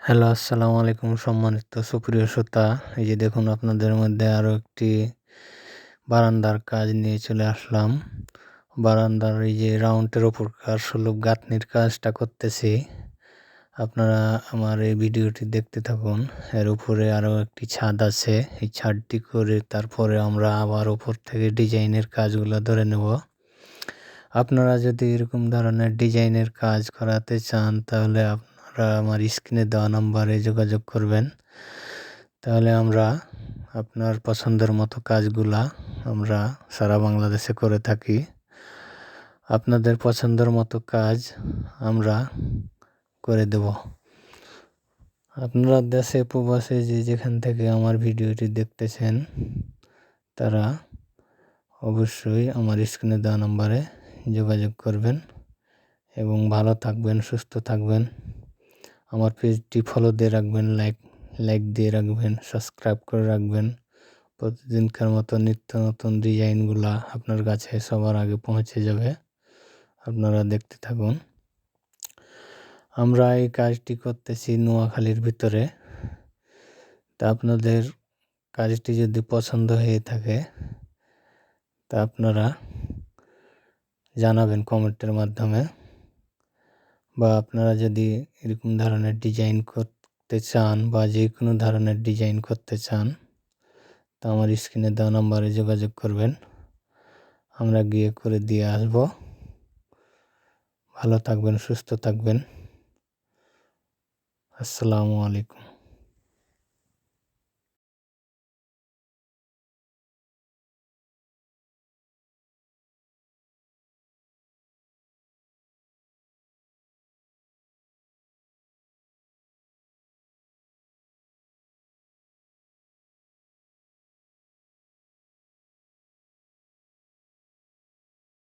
Hello, আসসালামু আলাইকুম সম্মানিত সুপ্রিয় শ্রোতা। এই যে দেখুন আপনাদের মধ্যে আরও একটি বারান্দার কাজ নিয়ে চলে আসলাম। বারান্দার এই যে রাউন্ডের ওপরকার সুলভ গাঁথনির কাজটা করতেছি। আপনারা আমার এই ভিডিওটি দেখতে থাকুন। এর উপরে আরও একটি ছাদ আছে। এই ছাদটি করে তারপরে আমরা আবার উপর থেকে ডিজাইনের কাজগুলো ধরে নেব। আপনারা যদি এরকম ধরনের ডিজাইনের কাজ করাতে চান তাহলে আপনারা আমার স্ক্রিনে দেওয়া নাম্বারে যোগাযোগ করবেন। তাহলে আমরা আপনার পছন্দের মতো কাজগুলা আমরা সারা বাংলাদেশে করে থাকি। আপনাদের পছন্দের মতো কাজ আমরা করে দেব। আপনারা দেশে প্রবাসে যে যেখান থেকে আমার ভিডিওটি দেখতেছেন তারা অবশ্যই আমার স্ক্রিনে দেওয়া নাম্বারে যোগাযোগ করবেন এবং ভালো থাকবেন, সুস্থ থাকবেন। আমার পেজটি ফলো দিয়ে রাখবেন, লাইক দিয়ে রাখবেন, সাবস্ক্রাইব করে রাখবেন। প্রতিদিনকার মতো নিত্য নতুন ডিজাইনগুলা আপনার কাছে সবার আগে পৌঁছে যাবে। আপনারা দেখতে থাকুন। আমরা এই কাজটি করতেছি নোয়াখালীর ভিতরে। তা আপনাদের কাজটি যদি পছন্দ হয়ে থাকে তা আপনারা জানাবেন কমেন্টের মাধ্যমে, বা আপনারা যদি এরকম ধরনের ডিজাইন করতে চান বা যে কোনো ধরনের ডিজাইন করতে চান তা আমার স্ক্রিনে দেওয়া নাম্বারে যোগাযোগ করবেন। আমরা গিয়ে করে দিয়ে আসব। ভালো থাকবেন, সুস্থ থাকবেন। আসসালামু আলাইকুম।